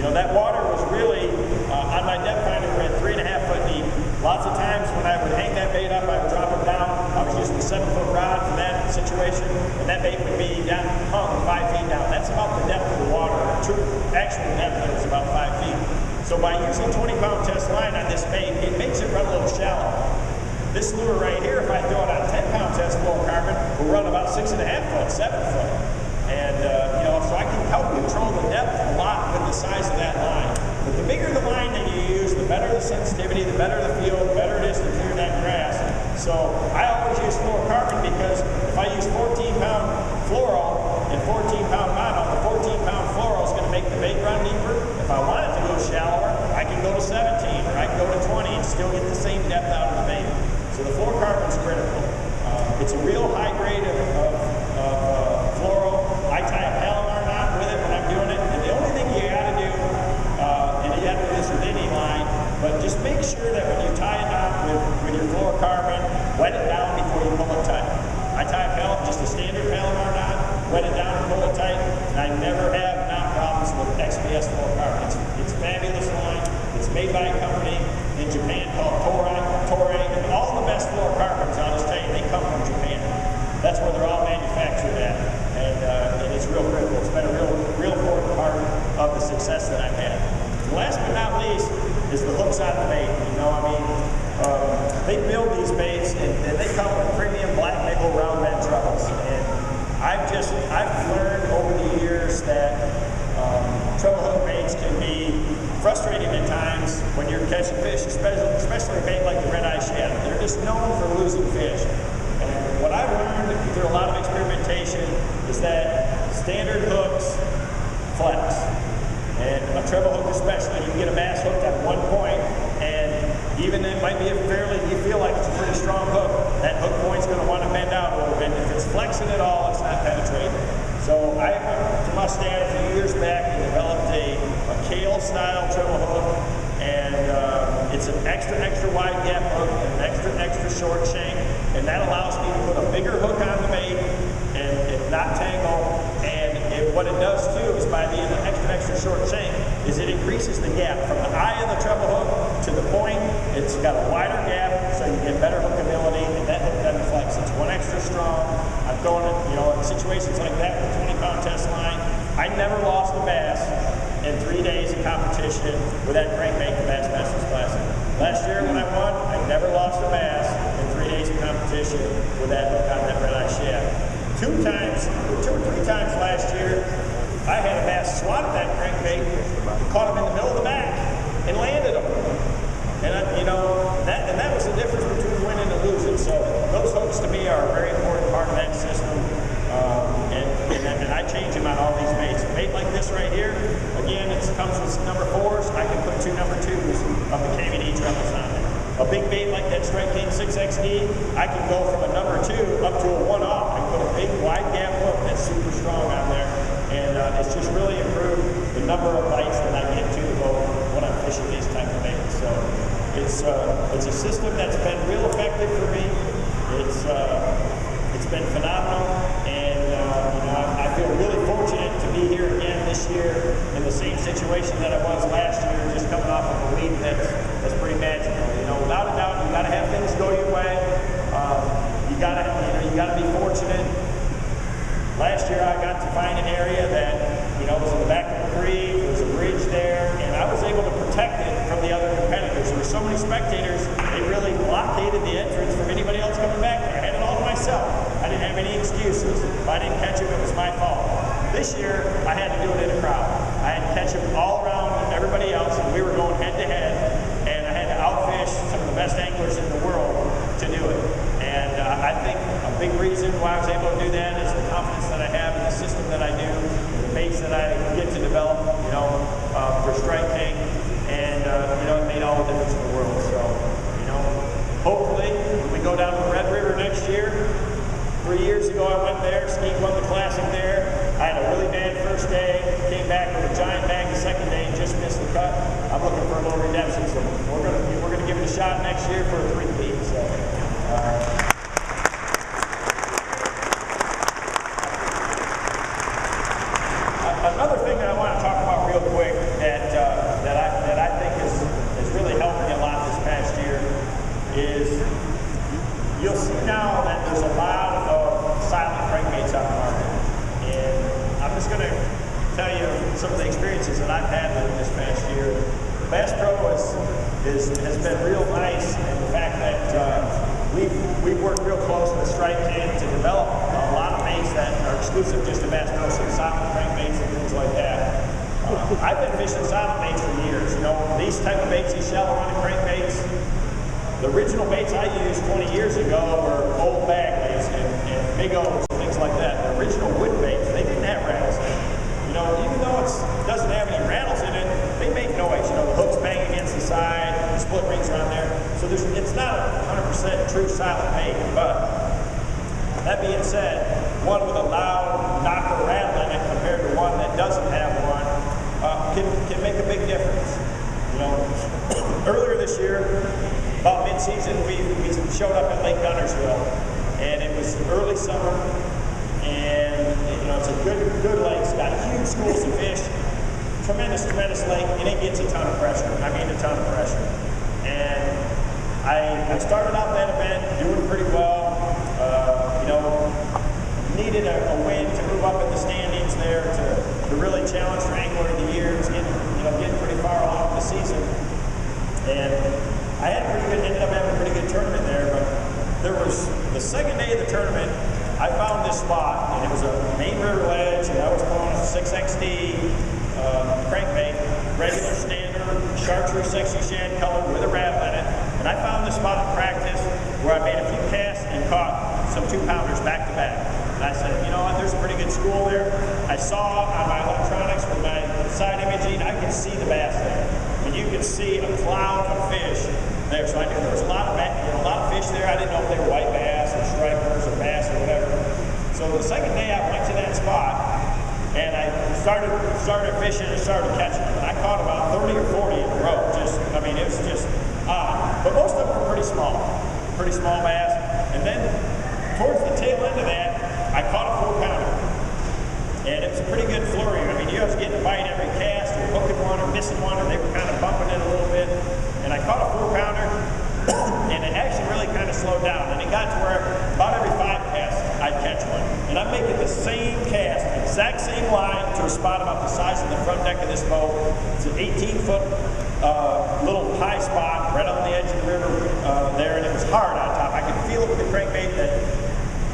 know, that water was really, on my depth finder, we're at 3.5 foot deep. Lots of times when I would hang that bait up, I would drop it down. I was using a 7-foot rod for that situation, and that bait would be down, hung 5 feet down. That's about the depth of the water. True, actual depth is about 5 feet. So by using 20-pound test line on this bait, it makes it run a little shallow. This lure right here, if I throw it on 10-pound test fluorocarbon, will run about 6.5 foot, 7 foot. And, you know, so I can help control the depth a lot with the size of that line. But the bigger the line that you use, the better the sensitivity, the better the feel, the better it is to clear that grass. So I always use fluorocarbon because if I use 14-pound fluoro and 14-pound mono, the 14-pound fluoro is going to make the bait run deeper. If I want it to go shallower, I can go to 17 or I can go to 20 and still get the same depth out of the bait. So the fluorocarbon is critical. It's a real high grade of fluoro. I tie a Palomar knot with it when I'm doing it. And the only thing you got to do, and you have to do this with any line, but just make sure that when you tie a knot with your fluorocarbon, wet it down before you pull it tight. I tie just a standard Palomar knot, wet it down and pull it tight, and I never have knot problems with XBS fluorocarbon. It's a fabulous line. It's made by a company in Japan called Toray, and all the best fluorocarbons, I'll just tell you, they come from Japan. That's where they're all manufactured at, and it's real critical. It's been a real important part of the success that I've had. And last but not least is the hooks on the bait. You know, I mean, they build these baits, and they come with premium black nickel round bend trebles. And I've learned over the years that treble hook baits can be frustrating at times when you're catching fish, especially a bait like the red-eye shad. They're just known for losing fish. And what I've learned through a lot of experimentation is that standard hooks flex. And a treble hook especially, you can get a bass hooked at one point, and even it might be you feel like it's a pretty strong hook, that hook point's going to want to bend out a little bit. If it's flexing at all, it's not penetrating. So I went to Mustang a few years back and developed a Kale-style treble hook, and it's an extra wide gap hook and an extra short shank, and that allows me to put a bigger hook on the bait and not tangle. And what it does too is by being an extra short shank is it increases the gap from the eye of the treble hook to the point. It's got a wider gap, so you get better hookability, and that hook doesn't flex. It's one extra strong. I'm throwing it, you know, in situations like that with 20-pound test line. I never lost a bass in 3 days of competition with that crankbait, the B.A.S.S Classic. Last year when I won, I never lost a bass in 3 days of competition with that hook on that red-eye shad. 2 or 3 times last year, I had a bass swat at that crankbait, caught him in the middle of the back, and landed him. And you know, that was the difference between winning and losing. So those hooks to me are a very important part of that system. And I change them on all these baits. A bait like this right here, again, it comes with number 4s. I can put 2 number 2s of the KVD trebles on there. A big bait like that Strike King 6XD, I can go from a number 2 up to a 1-off. I can put a big wide gap hook that's super strong on there. And it's just really improved the number of bites that I get to the boat when I'm fishing these type of baits. So it's a system that's been real effective for me. It's been phenomenal, and you know, I feel really fortunate to be here again this year in the same situation that I was last year, just coming off of a week that's pretty magical. You know, without a doubt, you got to have things go your way. You got to be fortunate. Last year, I got to find an area that, you know, was in the back of the creek. There was a bridge there, and I was able to protect it from the other competitors. There were so many spectators, they really blockaded the entrance from anybody else coming back there. I had it all to myself. I didn't have any excuses. If I didn't catch him, it was my fault. This year, I had to do it in a crowd. I had to catch him all around everybody else, and we were going head-to-head, and I had to outfish some of the best anglers in the world to do it. And I think a big reason why I was able to do that is the confidence that I have in the system that I do, the baits that I get to develop, you know, for Strike King, and you know, it made all the difference in the world. So, you know, hopefully, when we go down to the Red River next year, 3 years ago I went there, Steve won the Classic there. I had a really bad first day. experiences that I've had with this past year. Bass Pro has been real nice in the fact that we've worked real close with Strike King to develop a lot of baits that are exclusive just to Bass Pro, some silent crankbaits and things like that. I've been fishing silent baits for years. You know, these type of baits, these shallow running crankbaits, the original baits I used 20 years ago were old Bagleys and Big O's and things like that. The original wood baits, they didn't have rattles in it. You know, even though it doesn't have any rattles in it, they make noise. You know, the hooks bang against the side, the split rings are on there. So it's not a 100% true silent bait, but that being said, one with a loud knocker rattle in it compared to one that doesn't have one can make a big difference. You know, earlier this year, about mid-season, we showed up at Lake Guntersville, and it was early summer, and you know, it's a good lake. It's got huge schools of fish, tremendous lake, and it gets a ton of pressure. I mean, a ton of pressure. And I started out that event doing pretty well. You know, needed a win to move up in the standings there to really challenge for Angler of the Year. It was getting pretty far along in the season, and I had ended up having a pretty good tournament there. But there was the second day of the tournament, I found this spot, and it was a main river ledge, and I was throwing a 6XD crankbait, regular standard chartreuse sexy shad color with a rattle in it. And I found this spot in practice where I made a few casts and caught some 2-pounders back to back. And I said, you know what, there's a pretty good school there. I saw on my electronics with my side imaging, I could see the bass there. And you could see a cloud of fish there. So I knew there was a lot of fish there. I didn't know if they were white bass or stripers or bass or whatever. So the second day I went to that spot and I started fishing and started catching them. And I caught about 30 or 40 in a row. I mean, it was just odd. But most of them were pretty small bass. And then towards the tail end of that, I caught a 4-pounder. And it was a pretty good flurry. I mean, you have to get a bite every cast, or hooking one or missing one, and they were kind of bumping it a little bit. And I caught a 4-pounder, and it actually really kind of slowed down. And it got to where about every 5 casts, I'd catch one. And I'm making the same cast, exact same line, to a spot about the size of the front deck of this boat. It's an 18-foot little high spot right on the edge of the river there, and it was hard on top. I could feel it with the crankbait that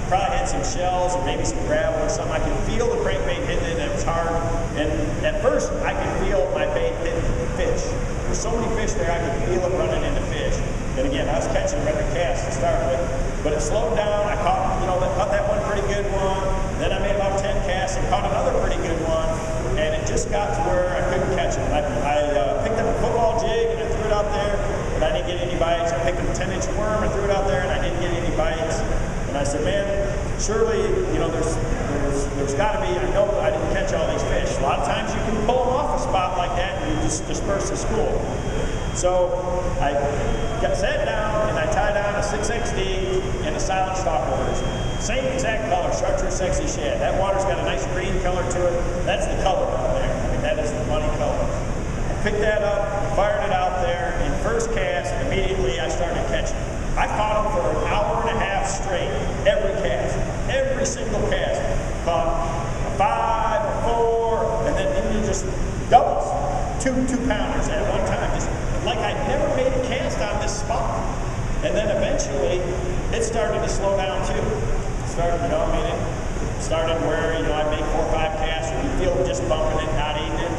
probably had some shells or maybe some gravel or something. I could feel the crankbait hitting it, and it was hard. And at first, I could feel my bait hitting fish. There's so many fish there, I could feel it running into fish. And again, I was catching every cast to start with, but it slowed down. I caught that one pretty good one. Then I made about 10 casts and caught another pretty good one, and it just got to where I couldn't catch it. I picked up a football jig and I threw it out there, and I didn't get any bites. I picked up a 10-inch worm and threw it out there, and I didn't get any bites. And I said, man, surely, you know, there's got to be, I know I didn't catch all these fish. A lot of times you can pull them off a spot like that and you just disperse the school. So I sat down and I tied on a 6XD and a silent stalker version. Same exact color, chartreuse sexy shad. That water's got a nice green color to it. That's the color out there. I mean, that is the money color. I picked that up, fired it out there, and first cast, immediately I started catching. I caught them for an hour and a half straight, every cast, every single cast. Caught a 5, a 4, and then you just doubles, 2-pounders at one time, just like I'd never made a cast on this spot. And then eventually, it started to slow down too. It started where, you know, I'd make 4 or 5 casts, and you feel just bumping it, not eating it.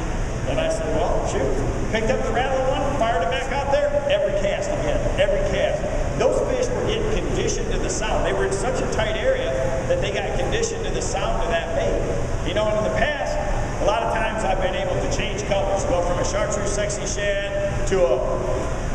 And I said, well, shoot, picked up the rattle one, fired it back out there, every cast again, every cast. Those fish were getting conditioned to the sound. They were in such a tight area that they got conditioned to the sound of that bait. You know, and in the past, a lot of times I've been able to change colors, go from a chartreuse sexy shad to a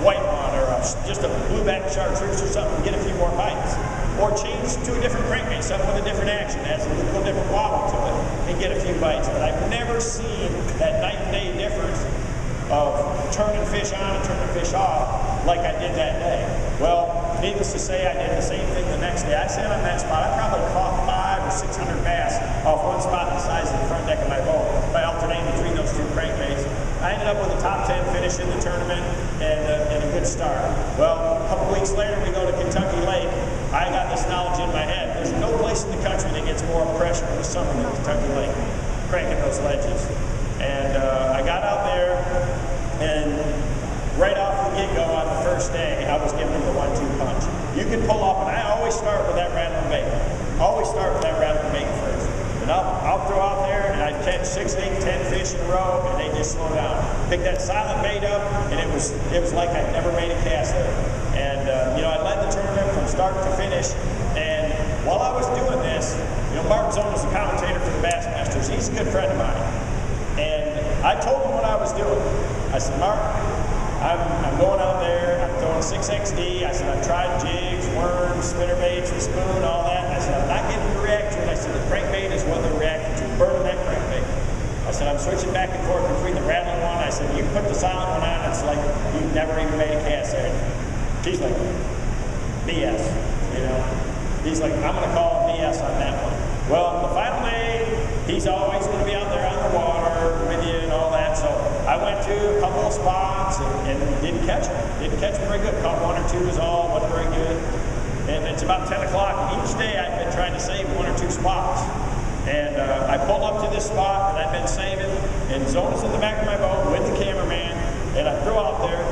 white one, or just a blueback chartreuse or something, and get a few more bites. Or change to a different crankbait, something with a different action, has a little different wobble to it, and get a few bites. But I've never seen that night and day difference of turning fish on and turning fish off like I did that day. Well, needless to say, I did the same thing the next day. I sat on that spot. I probably caught 500 or 600 bass off one spot the size of the front deck of my boat by alternating between those 2 crankbaits. I ended up with a top 10 finish in the tournament and a good start. Well, a couple weeks later, we go to Kentucky Lake. I got this knowledge in my head. There's no place in the country that gets more pressure in the summer than Kentucky Lake, cranking those ledges. And I got can pull off, and I always start with that rattling bait. Always start with that rattling bait first. And I'll throw out there, and I'd catch 6, 8, 10 fish in a row, and they just slow down. Pick that silent bait up, and it was like I'd never made a cast there. And you know, I led the tournament from start to finish. And while I was doing this, you know, Martin Zone was the commentator for the Bassmasters. He's a good friend of mine. And I told him what I was doing. I said, Mark, I'm going out there, I'm throwing 6XD. I said, I've tried jigs, worms, spinnerbaits, the spoon, all that. I said, I'm not getting to react to it. I said, the crankbait is what they're reacting to, burning that crankbait. I said, I'm switching back and forth between the rattling one. I said, you put the silent one on, it's like you've never even made a cast there. He's like, B.S., you know. He's like, I'm going to call him B.S. on that one. Well, the final day, he's always going to be out there on the water with you and all that. So I went to a couple of spots and didn't catch him. Didn't catch him very good. Caught 1 or 2 is all, wasn't very good. And it's about 10 o'clock. Each day I've been trying to save 1 or 2 spots. And I pulled up to this spot that I've been saving, and Zone is in the back of my boat with the cameraman, and I throw out there,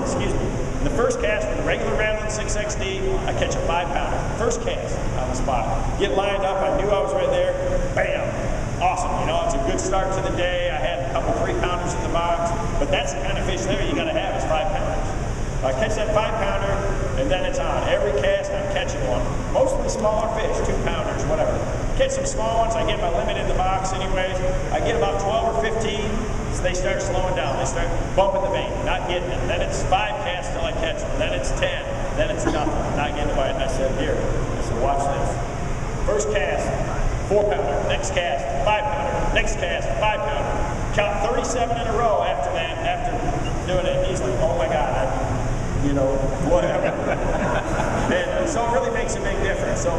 excuse me. In the first cast with a regular rattling 6XD, I catch a 5-pounder. First cast on the spot. Get lined up, I knew I was right there, bam! Awesome, you know, it's a good start to the day. I had a couple 3-pounders in the box, but that's the kind of fish there you gotta have is 5-pounders. I catch that 5-pounder, and then it's on. Every cast I'm catching one. Mostly smaller fish, 2-pounders, whatever. Catch some small ones, I get my limit in the box anyways. I get about 12 or 15, so they start slowing down. They start bumping the bait, not getting it. Then it's 5 casts till I catch them. Then it's 10, then it's nothing, not getting a bite. And I said, here, I said, watch this. First cast, 4-pounder. Next cast, 5-pounder. Next cast, 5-pounder. Count 37 in a row after that, after doing it. He's like, oh my God, you know, whatever. And so it really makes a big difference. So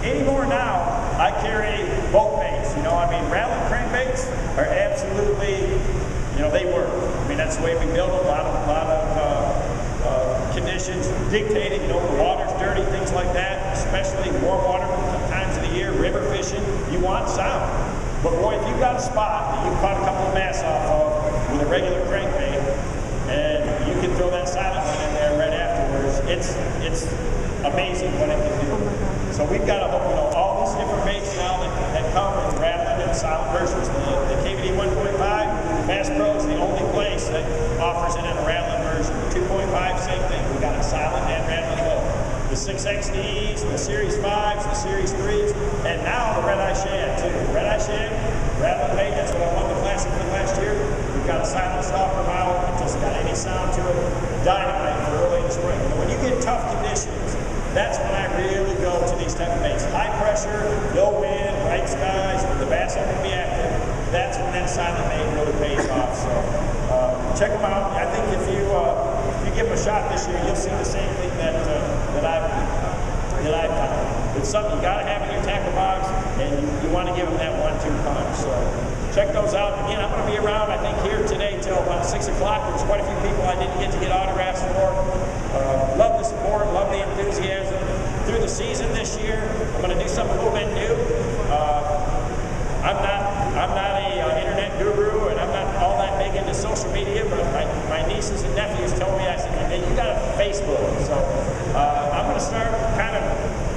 anymore now, I carry both baits. You know, I mean, rattling crankbaits are absolutely, you know, they work. I mean, that's the way we build them. A lot of conditions dictated. You know, the water's dirty, things like that. Especially warm water times of the year, river fishing. You want sound. But boy, if you've got a spot that you caught a couple of bass off of with a regular crankbait, and you can throw that silent one in there right afterwards, it's amazing what it can do. So we've got you know, all these different baits now that come in rattling and silent versions. The KVD 1.5, Bass Pro is the only place that offers it in a rattling version. The 2.5, same thing. We got a silent and rattling both. The 6XDs, the Series 5s, the Series 3s, and now the red-eye shad too. Red-eye shad, rattling bait, that's what I won the Classic with last year. We've got a silent stopper mount. It doesn't got any sound to it. Dynamite for early in the spring. And when you get tough conditions, that's when I really go to these type of baits. High pressure, no wind, bright skies, the bass aren't going to be active. That's when that silent bait really pays off. So check them out. I think if you give them a shot this year, you'll see the same thing that I've done. It's something you got to have in your tackle box, and you want to give them that 1-2 punch. So check those out. Again, I'm going to be around, I think, here today till about 6 o'clock. There's quite a few people I didn't get to get autographs for. Love the support, love the enthusiasm. Through the season this year, I'm going to do something a little bit new. I'm not a internet guru, and I'm not all that big into social media, but my nieces and nephews told me, I said, hey, you got a Facebook. So I'm going to start kind of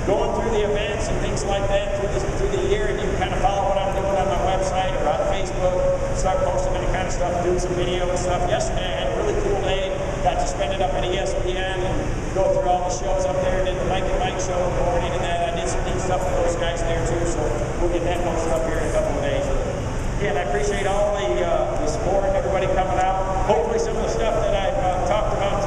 going through the events and things like that through the year, and you can kind of follow what I'm doing on my website or on Facebook, start posting any kind of stuff, doing some video and stuff. Yesterday I had a really cool day, got to spend it up at ESPN and go through all the shows up there, did the Mike and Mike show in the morning and that. I did some neat stuff with those guys there too, so we'll get that posted up here in a couple of days. Again, I appreciate all the support, everybody coming out. Hopefully some of the stuff that I've talked about